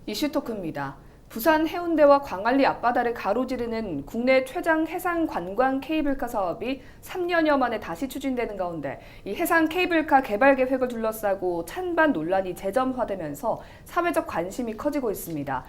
이슈 토크입니다. 부산 해운대와 광안리 앞바다를 가로지르는 국내 최장 해상 관광 케이블카 사업이 3년여 만에 다시 추진되는 가운데 이 해상 케이블카 개발 계획을 둘러싸고 찬반 논란이 재점화되면서 사회적 관심이 커지고 있습니다.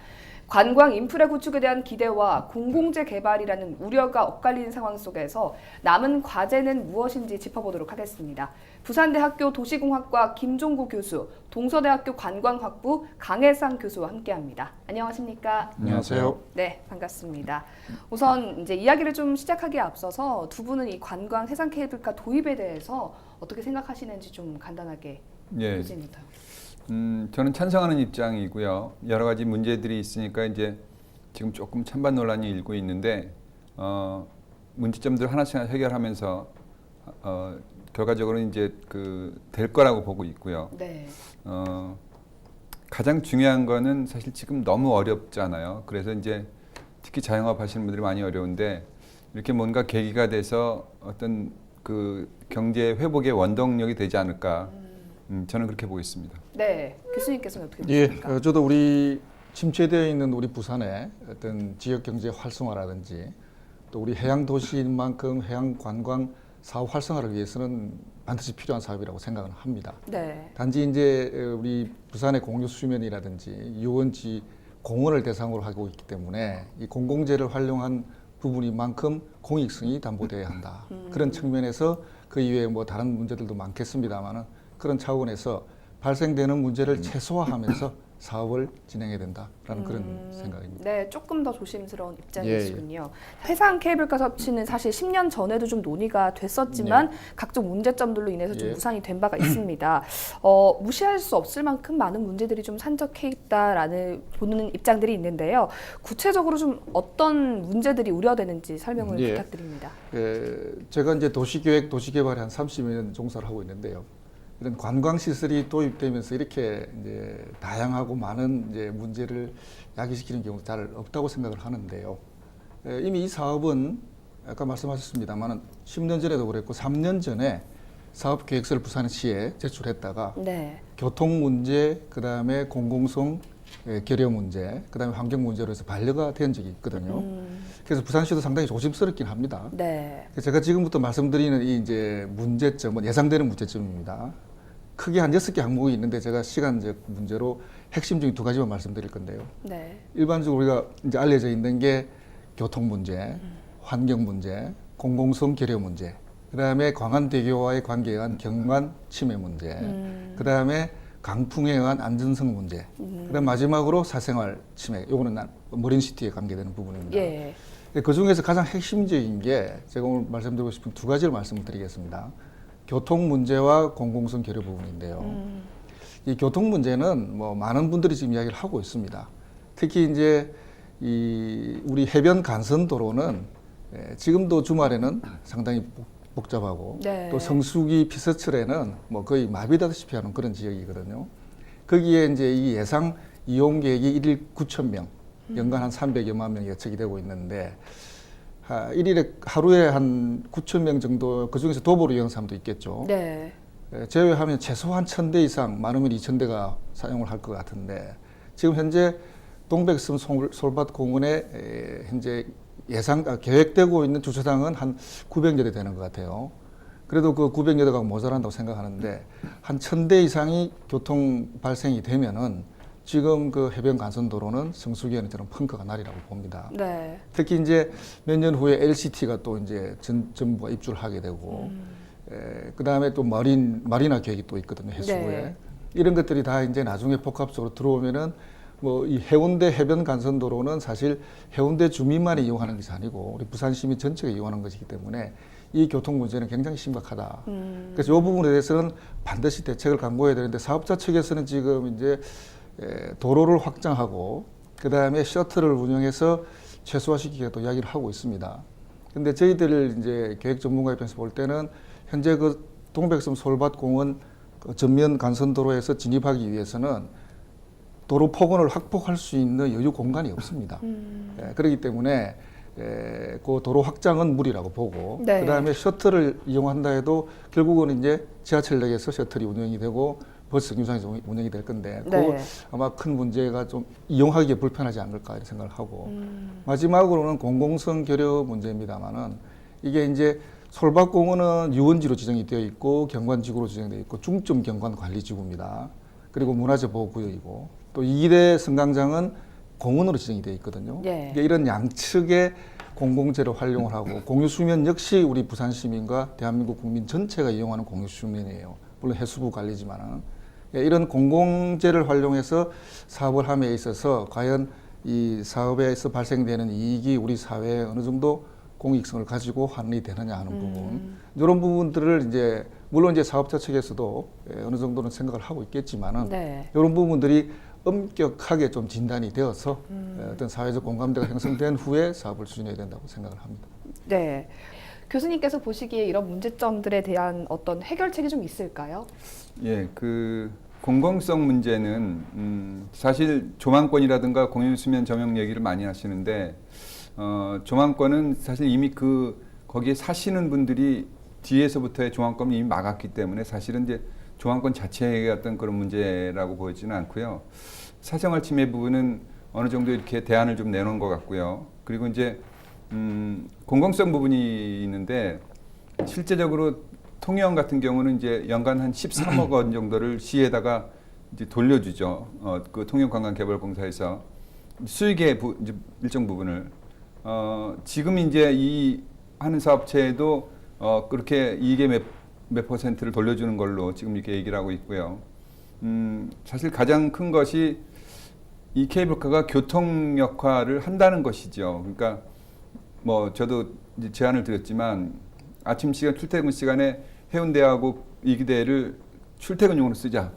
관광 인프라 구축에 대한 기대와 공공재 개발이라는 우려가 엇갈리는 상황 속에서 남은 과제는 무엇인지 짚어보도록 하겠습니다. 부산대학교 도시공학과 김종구 교수, 동서대학교 관광학부 강혜상 교수와 함께합니다. 안녕하십니까? 안녕하세요. 네, 반갑습니다. 우선 이제 이야기를 좀 시작하기에 앞서서 두 분은 이 관광 해상 케이블카 도입에 대해서 어떻게 생각하시는지 좀 간단하게 교수님부터. 저는 찬성하는 입장이고요. 여러 가지 문제들이 있으니까 이제 지금 조금 찬반 논란이 일고 있는데 문제점들 하나씩 해결하면서 결과적으로 이제 될 거라고 보고 있고요. 네. 가장 중요한 거는 사실 지금 너무 어렵잖아요. 그래서 이제 특히 자영업 하시는 분들이 많이 어려운데 이렇게 뭔가 계기가 돼서 어떤 그 경제 회복의 원동력이 되지 않을까. 저는 그렇게 보고 있습니다. 네, 교수님께서는 어떻게 예, 보십니까? 저도 우리 침체되어 있는 우리 부산의 어떤 지역 경제 활성화라든지 또 우리 해양 도시인 만큼 해양 관광 사업 활성화를 위해서는 반드시 필요한 사업이라고 생각을 합니다. 네. 단지 이제 우리 부산의 공유 수면이라든지 유원지 공원을 대상으로 하고 있기 때문에 이 공공재를 활용한 부분이만큼 공익성이 담보돼야 한다. 그런 측면에서 그 이외에 뭐 다른 문제들도 많겠습니다만은 그런 차원에서 발생되는 문제를 최소화하면서 사업을 진행해야 된다라는 그런 생각입니다. 네, 조금 더 조심스러운 입장이시군요. 해상 케이블카 설치는 사실 10년 전에도 좀 논의가 됐었지만 각종 문제점들로 인해서 좀 무산이 된 바가 있습니다. 무시할 수 없을 만큼 많은 문제들이 좀 산적해 있다라는 보는 입장들이 있는데요. 구체적으로 좀 어떤 문제들이 우려되는지 설명을 부탁드립니다. 제가 이제 도시계획, 도시개발에 한 30년 종사를 하고 있는데요. 이런 관광시설이 도입되면서 이렇게 이제 다양하고 많은 이제 문제를 야기시키는 경우도 잘 없다고 생각을 하는데요. 이미 이 사업은 아까 말씀하셨습니다만 10년 전에도 그랬고 3년 전에 사업계획서를 부산시에 제출했다가 교통 문제, 그다음에 공공성 결여 문제, 그다음에 환경 문제로 해서 반려가 된 적이 있거든요. 그래서 부산시도 상당히 조심스럽긴 합니다. 제가 지금부터 말씀드리는 이 이제 문제점은 예상되는 문제점입니다. 크게 한 6개 항목이 있는데 제가 시간적 문제로 핵심 중에 2가지만 말씀드릴 건데요. 일반적으로 우리가 이제 알려져 있는 게 교통 문제, 환경 문제, 공공성 결여 문제, 그다음에 광안대교와의 관계에 의한 경관 침해 문제, 그다음에 강풍에 의한 안전성 문제, 그다음 마지막으로 사생활 침해, 요거는 머린시티에 관계되는 부분입니다. 그 중에서 가장 핵심적인 게 제가 오늘 말씀드리고 싶은 2가지를 말씀을 드리겠습니다. 교통 문제와 공공성 결여 부분인데요. 이 교통 문제는 뭐 많은 분들이 지금 이야기를 하고 있습니다. 특히 이제 이 우리 해변 간선도로는 지금도 주말에는 상당히 복잡하고 또 성수기 피서철에는 뭐 거의 마비다시피 하는 그런 지역이거든요. 거기에 이제 이 예상 이용객이 일일 9,000명, 연간 한 300여만 명 예측이 되고 있는데 일일에 하루에 한 9,000명 정도, 그 중에서 도보로 이용하는 사람도 있겠죠. 제외하면 최소한 1,000대 이상, 많으면 2,000대가 사용을 할 것 같은데 지금 현재 동백섬 솔밭 공원에 현재 계획되고 있는 주차장은 한 900여 대 되는 것 같아요. 그래도 그 900여 대가 모자란다고 생각하는데 한 1,000대 이상이 교통 발생이 되면은 지금 그 해변 간선도로는 성수기에는 저는 펑크가 날이라고 봅니다. 특히 이제 몇 년 후에 LCT가 또 이제 정부가 입주를 하게 되고, 그 다음에 또 마리나 계획이 또 있거든요, 해수부에. 이런 것들이 다 이제 나중에 복합적으로 들어오면은 뭐 이 해운대 해변 간선도로는 사실 해운대 주민만이 이용하는 것이 아니고 우리 부산 시민 전체가 이용하는 것이기 때문에 이 교통 문제는 굉장히 심각하다. 그래서 이 부분에 대해서는 반드시 대책을 강구해야 되는데 사업자 측에서는 지금 이제 도로를 확장하고 그 다음에 셔틀을 운영해서 최소화시키겠다고 이야기를 하고 있습니다. 근데 저희들 이제 계획 전문가 입장에서 볼 때는 현재 그 동백섬 솔밭 공원 전면 간선도로에서 진입하기 위해서는 도로 폭언을 확보할 수 있는 여유 공간이 없습니다. 그렇기 때문에 그 도로 확장은 무리라고 보고 그다음에 셔틀을 이용한다 해도 결국은 이제 지하철역에서 셔틀이 운영이 되고 버스 경유상에서 운영이 될 건데 네. 그 아마 큰 문제가 좀 이용하기에 불편하지 않을까 이런 생각을 하고 마지막으로는 공공성 결여 문제입니다만은 이게 이제 솔밭공원은 유원지로 지정이 되어 있고 경관지구로 지정되어 있고 중점 경관관리지구입니다. 그리고 문화재 보호구역이고 또 이대 승강장은 공원으로 지정이 되어 있거든요. 예. 그러니까 이런 양측의 공공재를 활용을 하고 공유수면 역시 우리 부산 시민과 대한민국 국민 전체가 이용하는 공유수면이에요. 물론 해수부 관리지만은 이런 공공재를 활용해서 사업을 함에 있어서 과연 이 사업에서 발생되는 이익이 우리 사회에 어느 정도 공익성을 가지고 환원이 되느냐 하는 부분 이런 부분들을 이제 물론 이제 사업자 측에서도 어느 정도는 생각을 하고 있겠지만은 네. 이런 부분들이 엄격하게 좀 진단이 되어서 어떤 사회적 공감대가 형성된 후에 사업을 추진해야 된다고 생각을 합니다. 네. 교수님께서 보시기에 이런 문제점들에 대한 어떤 해결책이 좀 있을까요? 예, 그 공공성 문제는 사실 조망권이라든가 공유수면 점용 얘기를 많이 하시는데 조망권은 사실 이미 거기에 사시는 분들이 뒤에서부터의 조망권을 이미 막았기 때문에 사실은 이제 조망권 자체의 어떤 그런 문제라고 보이지는 않고요. 사생활 침해 부분은 어느 정도 이렇게 대안을 좀 내놓은 것 같고요. 그리고 이제 공공성 부분이 있는데 실제적으로 통영 같은 경우는 이제 연간 한 13억 원 정도를 시에다가 이제 돌려주죠. 그 통영관광개발공사에서 수익의 이제 일정 부분을 지금 이제 이 하는 사업체에도 그렇게 이익의 몇 퍼센트를 돌려주는 걸로 지금 이렇게 얘기를 하고 있고요. 사실 가장 큰 것이 이 케이블카가 교통 역할을 한다는 것이죠. 그러니까 뭐 저도 이제 제안을 드렸지만 아침 시간 출퇴근 시간에 해운대하고 이기대를 출퇴근용으로 쓰자.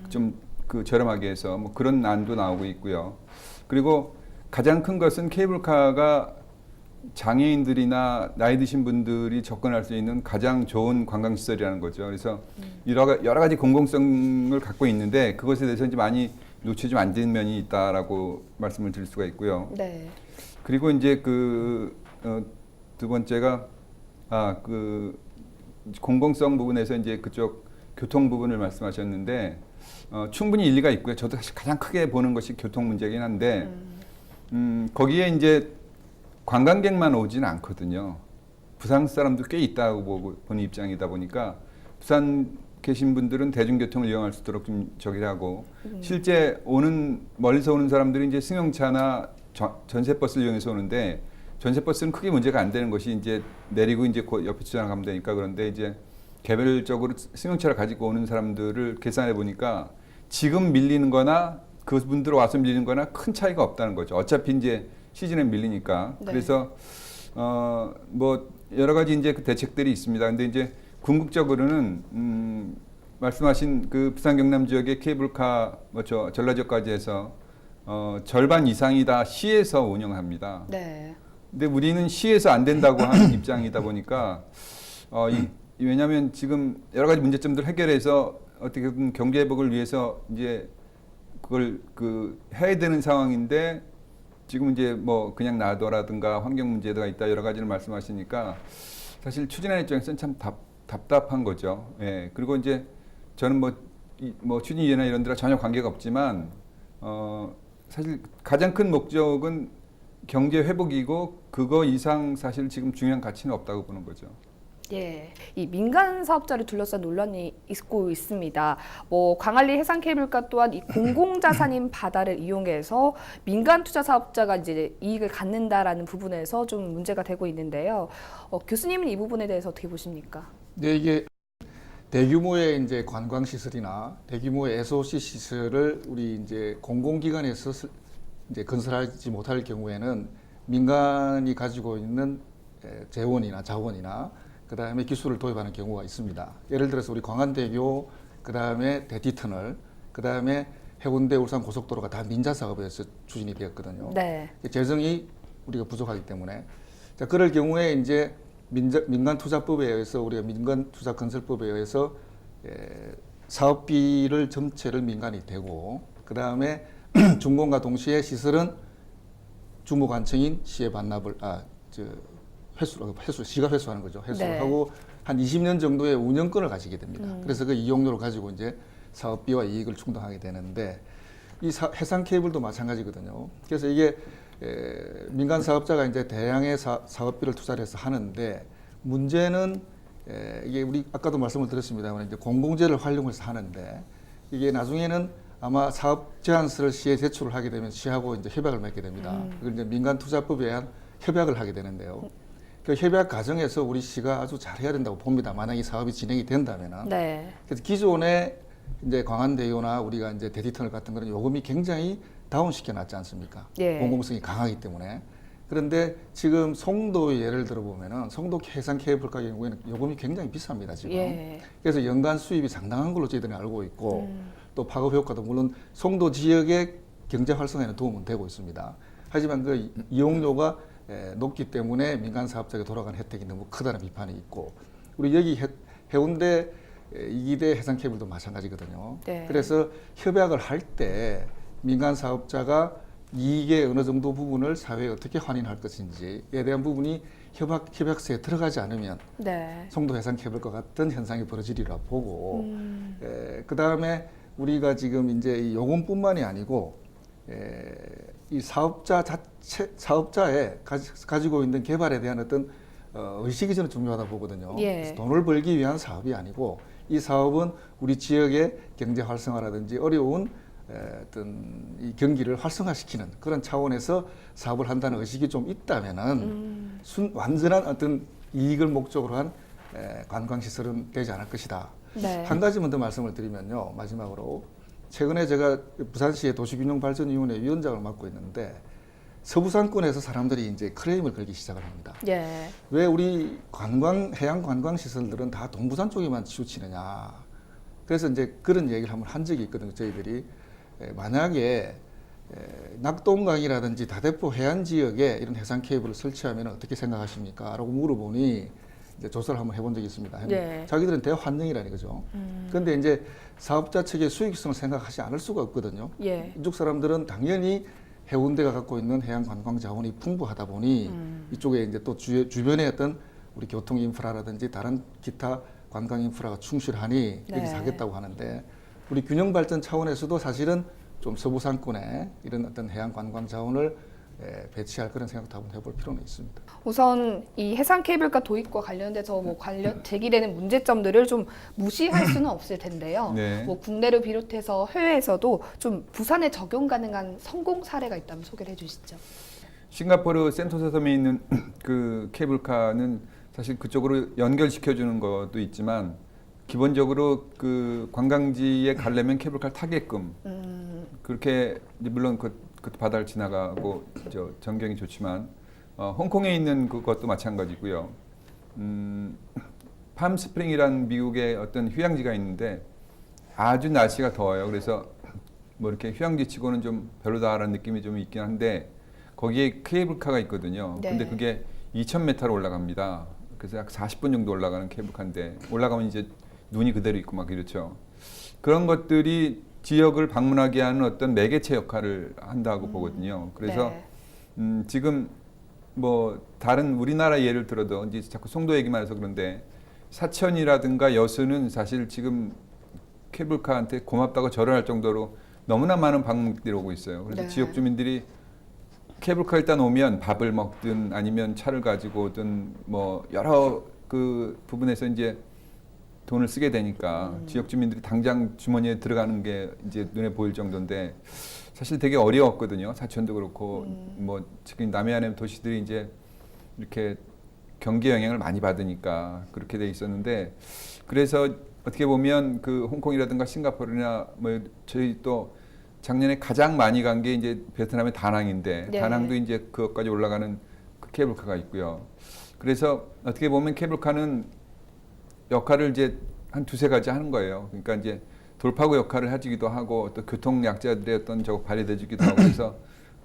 좀 그 저렴하게 해서 뭐 그런 안도 나오고 있고요. 그리고 가장 큰 것은 케이블카가 장애인들이나 나이 드신 분들이 접근할 수 있는 가장 좋은 관광시설이라는 거죠. 그래서 여러 가지 공공성을 갖고 있는데 그것에 대해서 이제 많이 놓치지 안 되는 면이 있다라고 말씀을 드릴 수가 있고요. 네. 그리고 이제 두 번째가 그 공공성 부분에서 이제 그쪽 교통 부분을 말씀하셨는데 충분히 일리가 있고요. 저도 사실 가장 크게 보는 것이 교통 문제긴 한데 거기에 이제 관광객만 오지는 않거든요. 부산 사람도 꽤 있다고 보는 입장이다 보니까 부산 계신 분들은 대중교통을 이용할 수 있도록 좀 저기를 하고 실제 멀리서 오는 사람들이 이제 승용차나 전세버스를 이용해서 오는데 전세버스는 크게 문제가 안 되는 것이 이제 내리고 이제 옆에 지나가면 되니까 그런데 이제 개별적으로 승용차를 가지고 오는 사람들을 계산해 보니까 지금 밀리는 거나 그분들 와서 밀리는 거나 큰 차이가 없다는 거죠. 어차피 이제 시즌에 밀리니까. 네. 그래서 뭐 여러 가지 이제 그 대책들이 있습니다. 근데 이제 궁극적으로는 말씀하신 그 부산 경남 지역의 케이블카 전라지역까지 해서 절반 이상이 다 시에서 운영합니다. 네. 근데 우리는 시에서 안 된다고 하는 입장이다 보니까 왜냐하면 지금 여러 가지 문제점들 해결해서 어떻게든 경제 회복을 위해서 이제 그걸 해야 되는 상황인데 지금 이제 뭐 그냥 놔둬라든가 환경 문제가 있다 여러 가지를 말씀하시니까 사실 추진하는 입장에서는 참 답답한 거죠. 예. 그리고 이제 저는 뭐 추진위나 이런 데랑 전혀 관계가 없지만 사실 가장 큰 목적은 경제 회복이고 그거 이상 사실 지금 중요한 가치는 없다고 보는 거죠. 예, 이 민간 사업자를 둘러싼 논란이 있고 있습니다. 뭐 광안리 해상 케이블카 또한 이 공공자산인 바다를 이용해서 민간 투자 사업자가 이제 이익을 갖는다라는 부분에서 좀 문제가 되고 있는데요. 교수님은 이 부분에 대해서 어떻게 보십니까? 네, 이게 대규모의 이제 관광 시설이나 대규모의 SOC 시설을 우리 이제 공공기관에서 이제 건설하지 못할 경우에는 민간이 가지고 있는 재원이나 자원이나 그다음에 기술을 도입하는 경우가 있습니다. 예를 들어서 우리 광안대교, 그다음에 대티터널, 그다음에 해운대 울산 고속도로가 다 민자 사업에서 추진이 되었거든요. 네. 재정이 우리가 부족하기 때문에 자 그럴 경우에 이제 민간 투자법에 의해서 우리가 민간 투자 건설법에 의해서 사업비를 전체를 민간이 되고 그다음에 준공과 동시에 시설은 주무관청인 시에 반납을 시가 회수하는 거죠. 회수를 네. 하고 한 20년 정도의 운영권을 가지게 됩니다. 그래서 그 이용료를 가지고 이제 사업비와 이익을 충당하게 되는데 이 해상 케이블도 마찬가지거든요. 그래서 이게 민간 사업자가 이제 대량의 사업비를 투자를 해서 하는데 문제는 이게 우리 아까도 말씀을 드렸습니다만 이제 공공재를 활용해서 하는데 이게 나중에는 아마 사업 제안서를 시에 제출을 하게 되면 시하고 이제 협약을 맺게 됩니다. 그걸 이제 민간투자법에 의한 협약을 하게 되는데요. 그 협약 과정에서 우리 시가 아주 잘해야 된다고 봅니다. 만약 이 사업이 진행이 된다면은. 네. 그래서 기존에 이제 광안대교나 우리가 이제 대디터널 같은 거는 요금이 굉장히 다운시켜 놨지 않습니까? 예. 공공성이 강하기 때문에. 그런데 지금 송도 예를 들어 보면은 송도 해상 케이블카 경우에는 요금이 굉장히 비쌉니다, 지금. 예. 그래서 연간 수입이 상당한 걸로 저희들이 알고 있고 또 파급 효과도 물론 송도 지역의 경제 활성화에는 도움은 되고 있습니다. 하지만 그 이용료가 높기 때문에 민간 사업자에게 돌아가는 혜택이 너무 크다는 비판이 있고 우리 여기 해운대 이기대 해상 케이블도 마찬가지거든요. 네. 그래서 협약을 할 때 민간 사업자가 이익의 어느 정도 부분을 사회에 어떻게 환원할 것인지에 대한 부분이 협약서에 들어가지 않으면 네. 송도 해상 케이블과 같은 현상이 벌어지리라 보고 그 다음에 우리가 지금 이제 이 요금뿐만이 아니고 이 사업자의 가지고 있는 개발에 대한 어떤 의식이 저는 중요하다 보거든요. 예. 그래서 돈을 벌기 위한 사업이 아니고 이 사업은 우리 지역의 경제 활성화라든지 어려운 어떤 이 경기를 활성화시키는 그런 차원에서 사업을 한다는 의식이 좀 있다면은 완전한 어떤 이익을 목적으로 한 관광시설은 되지 않을 것이다. 네. 한 가지만 더 말씀을 드리면요. 마지막으로 최근에 제가 부산시의 도시균형발전위원회 위원장을 맡고 있는데 서부상권에서 사람들이 이제 클레임을 걸기 시작을 합니다. 예. 왜 우리 해양 관광 시설들은 다 동부산 쪽에만 치우치느냐. 그래서 이제 그런 얘기를 한번 한 적이 있거든요. 저희들이 만약에 낙동강이라든지 다대포 해안 지역에 이런 해상 케이블을 설치하면 어떻게 생각하십니까? 라고 물어보니 이제 조사를 한번 해본 적이 있습니다. 네. 자기들은 대환영이라는 거죠. 그런데 이제 사업자 측의 수익성을 생각하지 않을 수가 없거든요. 예. 이쪽 사람들은 당연히 해운대가 갖고 있는 해양 관광 자원이 풍부하다 보니 이쪽에 이제 또 주변에 어떤 우리 교통 인프라라든지 다른 기타 관광 인프라가 충실하니 네. 여기서 하겠다고 하는데 우리 균형 발전 차원에서도 사실은 좀 서부 상권에 이런 어떤 해양 관광 자원을 배치할 그런 생각도 한번 해볼 필요는 있습니다. 우선 이 해상 케이블카 도입과 관련돼서 뭐 제기되는 문제점들을 좀 무시할 수는 없을 텐데요. 네. 뭐 국내를 비롯해서 해외에서도 좀 부산에 적용 가능한 성공 사례가 있다면 소개를 해주시죠. 싱가포르 센토사 섬에 있는 그 케이블카는 사실 그쪽으로 연결시켜주는 것도 있지만 기본적으로 그 관광지에 가려면 케이블카를 타게끔 그렇게 이제 물론 그 바다를 지나가고 전경이 좋지만 홍콩에 있는 그것도 마찬가지고요. 팜스프링이라는 미국의 어떤 휴양지가 있는데 아주 날씨가 더워요. 그래서 뭐 이렇게 휴양지치고는 좀 별로다라는 느낌이 좀 있긴 한데 거기에 케이블카가 있거든요. 네. 근데 그게 2,000m로 올라갑니다. 그래서 약 40분 정도 올라가는 케이블카인데 올라가면 이제 눈이 그대로 있고 막 이렇죠. 그런 것들이 지역을 방문하게 하는 어떤 매개체 역할을 한다고 보거든요. 그래서 네. 지금 뭐 다른 우리나라 예를 들어도 이제 자꾸 송도 얘기만 해서 그런데 사천이라든가 여수는 사실 지금 케이블카한테 고맙다고 절연할 정도로 너무나 많은 방문객들이 오고 있어요. 그래서 네. 지역 주민들이 케이블카 일단 오면 밥을 먹든 아니면 차를 가지고 오든 뭐 여러 그 부분에서 이제 돈을 쓰게 되니까 지역 주민들이 당장 주머니에 들어가는 게 이제 눈에 보일 정도인데 사실 되게 어려웠거든요. 사천도 그렇고 뭐 지금 남해안의 도시들이 이제 이렇게 경기 영향을 많이 받으니까 그렇게 돼 있었는데 그래서 어떻게 보면 그 홍콩이라든가 싱가포르나 뭐 저희 또 작년에 가장 많이 간 게 이제 베트남의 다낭인데 네. 다낭도 이제 그것까지 올라가는 그 케이블카가 있고요. 그래서 어떻게 보면 케이블카는 역할을 이제 한 두세 가지 하는 거예요. 그러니까 이제 돌파구 역할을 해주기도 하고 또 교통 약자들의 어떤 저거 발휘돼주기도 하고 그래서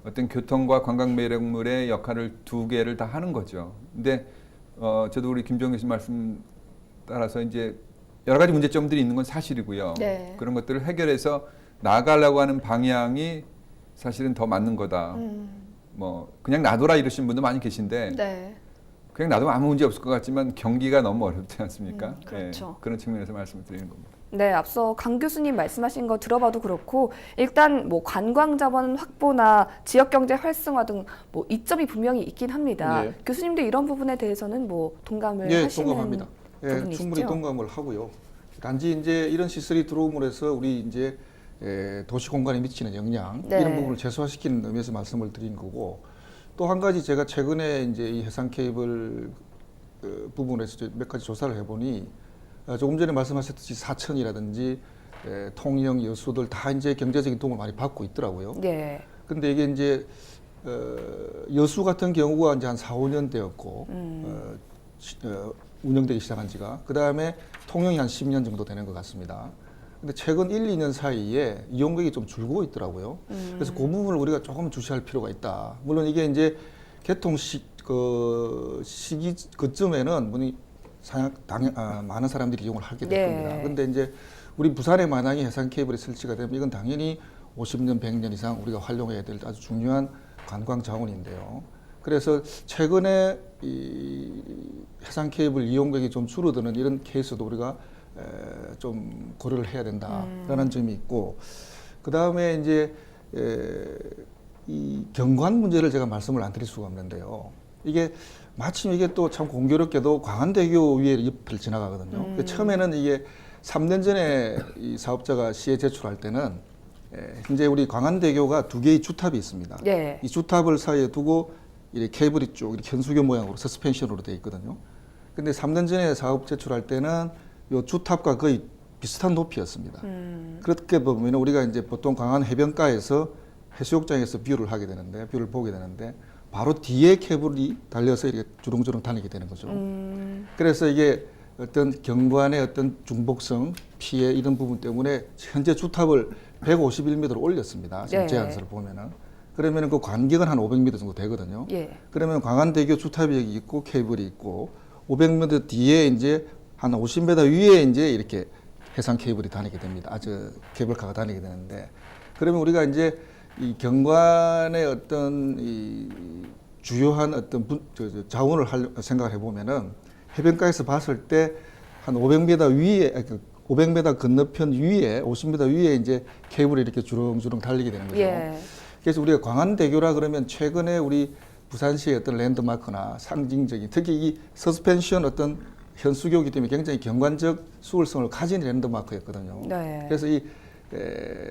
어떤 교통과 관광 매력물의 역할을 두 개를 다 하는 거죠. 근데 저도 우리 김종규 씨 말씀 따라서 이제 여러 가지 문제점들이 있는 건 사실이고요. 네. 그런 것들을 해결해서 나아가려고 하는 방향이 사실은 더 맞는 거다. 뭐 그냥 놔둬라 이러신 분도 많이 계신데 네. 그냥 놔두면 아무 문제 없을 것 같지만 경기가 너무 어렵지 않습니까? 그렇죠. 그런 측면에서 말씀을 드리는 겁니다. 네, 앞서 강 교수님 말씀하신 거 들어봐도 그렇고 일단 뭐 관광 자원 확보나 지역 경제 활성화 등 뭐 이점이 분명히 있긴 합니다. 네. 교수님도 이런 부분에 대해서는 뭐 동감을 예, 하시는 동감합니다. 예, 부분이시죠? 충분히 동감을 하고요. 단지 이제 이런 시설이 들어옴으로 해서 우리 이제 도시 공간에 미치는 영향 네. 이런 부분을 최소화시키는 의미에서 말씀을 드린 거고 또 한 가지 제가 최근에 이제 이 해상 케이블 부분에서 몇 가지 조사를 해보니 조금 전에 말씀하셨듯이 사천이라든지 통영, 여수들 다 이제 경제적인 도움을 많이 받고 있더라고요. 예. 근데 이게 이제 여수 같은 경우가 이제 한 4, 5년 되었고 운영되기 시작한 지가 그 다음에 통영이 한 10년 정도 되는 것 같습니다. 근데 최근 1, 2년 사이에 이용객이 좀 줄고 있더라고요. 그래서 그 부분을 우리가 조금 주시할 필요가 있다. 물론 이게 이제 개통 시기 그쯤에는 많은 사람들이 이용을 하게 될 네. 겁니다. 근데 이제 우리 부산에 만약에 해상 케이블이 설치가 되면 이건 당연히 50년, 100년 이상 우리가 활용해야 될 아주 중요한 관광 자원인데요. 그래서 최근에 이 해상 케이블 이용객이 좀 줄어드는 이런 케이스도 우리가 좀 고려를 해야 된다라는 점이 있고, 그 다음에 이제 이 경관 문제를 제가 말씀을 안 드릴 수가 없는데요. 이게 마침 이게 또 참 공교롭게도 광안대교 위에 옆을 지나가거든요. 처음에는 이게 3년 전에 이 사업자가 시에 제출할 때는 현재 우리 광안대교가 2개의 주탑이 있습니다. 예. 이 주탑을 사이에 두고 이렇게 케이블이 쭉 이렇게 현수교 모양으로 서스펜션으로 되어 있거든요. 근데 3년 전에 사업 제출할 때는 이 주탑과 거의 비슷한 높이였습니다. 그렇게 보면 우리가 이제 보통 광안 해변가에서 해수욕장에서 뷰를 하게 되는데, 뷰를 보게 되는데, 바로 뒤에 케이블이 달려서 이렇게 주렁주렁 다니게 되는 거죠. 그래서 이게 어떤 경관의 어떤 중복성, 피해 이런 부분 때문에 현재 주탑을 151m로 올렸습니다. 지금 네. 제안서를 보면은. 그러면 그 간격은 한 500m 정도 되거든요. 예. 그러면 광안대교 주탑이 여기 있고 케이블이 있고 500m 뒤에 이제 한 50m 위에 이제 이렇게 해상 케이블이 다니게 됩니다. 케이블카가 다니게 되는데, 그러면 우리가 이제 이 경관의 어떤 이 주요한 어떤 자원을 생각을 해보면은 해변가에서 봤을 때 한 500m 위에 500m 건너편 위에 50m 위에 이제 케이블이 이렇게 주렁주렁 달리게 되는 거죠. 예. 그래서 우리가 광안대교라 그러면 최근에 우리 부산시의 어떤 랜드마크나 상징적인, 특히 이 서스펜션 어떤 현수교이기 때문에 굉장히 경관적 수월성을 가진 랜드마크였거든요. 네. 그래서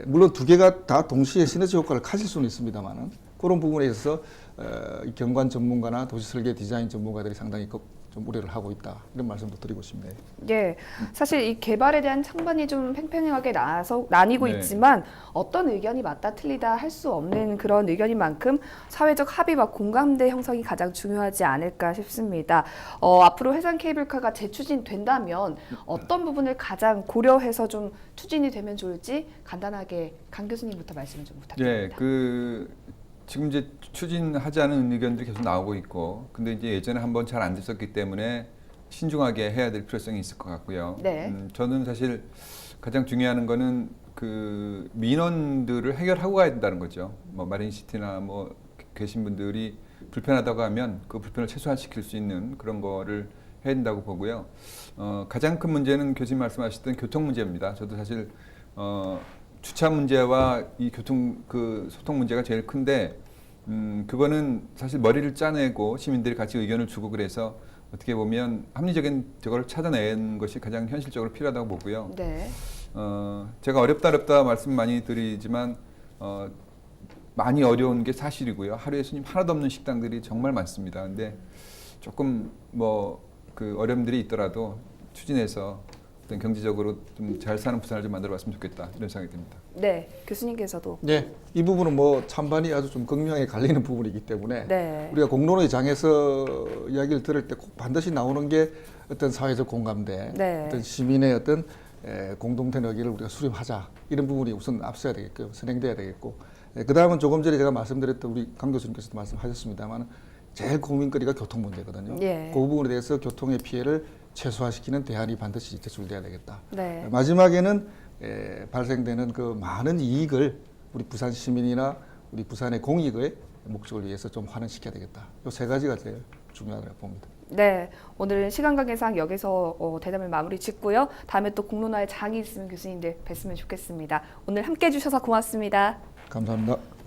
물론 두 개가 다 동시에 시너지 효과를 가질 수는 있습니다만은 그런 부분에 있어서 이 경관 전문가나 도시 설계 디자인 전문가들이 상당히 좀 우려를 하고 있다, 이런 말씀도 드리고 싶네요. 예, 사실 이 개발에 대한 찬반이 좀 팽팽하게 나뉘고 네. 있지만 어떤 의견이 맞다 틀리다 할 수 없는 그런 의견인 만큼 사회적 합의와 공감대 형성이 가장 중요하지 않을까 싶습니다. 앞으로 해상 케이블카가 재추진된다면 어떤 부분을 가장 고려해서 좀 추진이 되면 좋을지 간단하게 강 교수님부터 말씀을 좀 부탁드립니다. 지금 이제 추진하자는 의견들이 계속 나오고 있고, 근데 이제 예전에 한번 잘 안 됐었기 때문에 신중하게 해야 될 필요성이 있을 것 같고요. 네. 저는 사실 가장 중요한 거는 그 민원들을 해결하고 가야 된다는 거죠. 뭐 마린시티나 뭐 계신 분들이 불편하다고 하면 그 불편을 최소화시킬 수 있는 그런 거를 해야 된다고 보고요. 가장 큰 문제는 교수님 말씀하셨던 교통 문제입니다. 저도 사실 주차 문제와 이 소통 문제가 제일 큰데, 그거는 사실 머리를 짜내고 시민들이 같이 의견을 주고 그래서 어떻게 보면 합리적인 저걸 찾아내는 것이 가장 현실적으로 필요하다고 보고요. 네. 제가 어렵다 말씀 많이 드리지만, 많이 어려운 게 사실이고요. 하루에 손님 하나도 없는 식당들이 정말 많습니다. 근데 조금 그 어려움들이 있더라도 추진해서 어떤 경제적으로 좀 잘 사는 부산을 좀 만들어봤으면 좋겠다, 이런 생각이 듭니다. 네, 교수님께서도. 네, 이 부분은 찬반이 아주 좀 극명하게 갈리는 부분이기 때문에 네. 우리가 공론의 장에서 이야기를 들을 때 꼭 반드시 나오는 게 어떤 사회적 공감대, 네. 어떤 시민의 어떤 공동된 의기를 우리가 수렴하자, 이런 부분이 우선 앞서야 되겠고요, 선행돼야 되겠고, 그 다음은 조금 전에 제가 말씀드렸던 우리 강 교수님께서도 말씀하셨습니다만 제일 고민거리가 교통 문제거든요. 예. 그 부분에 대해서 교통의 피해를 최소화시키는 대안이 반드시 제출돼야 되겠다. 네. 마지막에는 발생되는 그 많은 이익을 우리 부산 시민이나 우리 부산의 공익의 목적을 위해서 좀 환원시켜야 되겠다. 이 세 가지가 제일 중요하다고 봅니다. 네, 오늘은 시간 관계상 여기서 대담을 마무리 짓고요. 다음에 또 공론화에 장이 있으면 교수님들 뵀으면 좋겠습니다. 오늘 함께해 주셔서 고맙습니다. 감사합니다.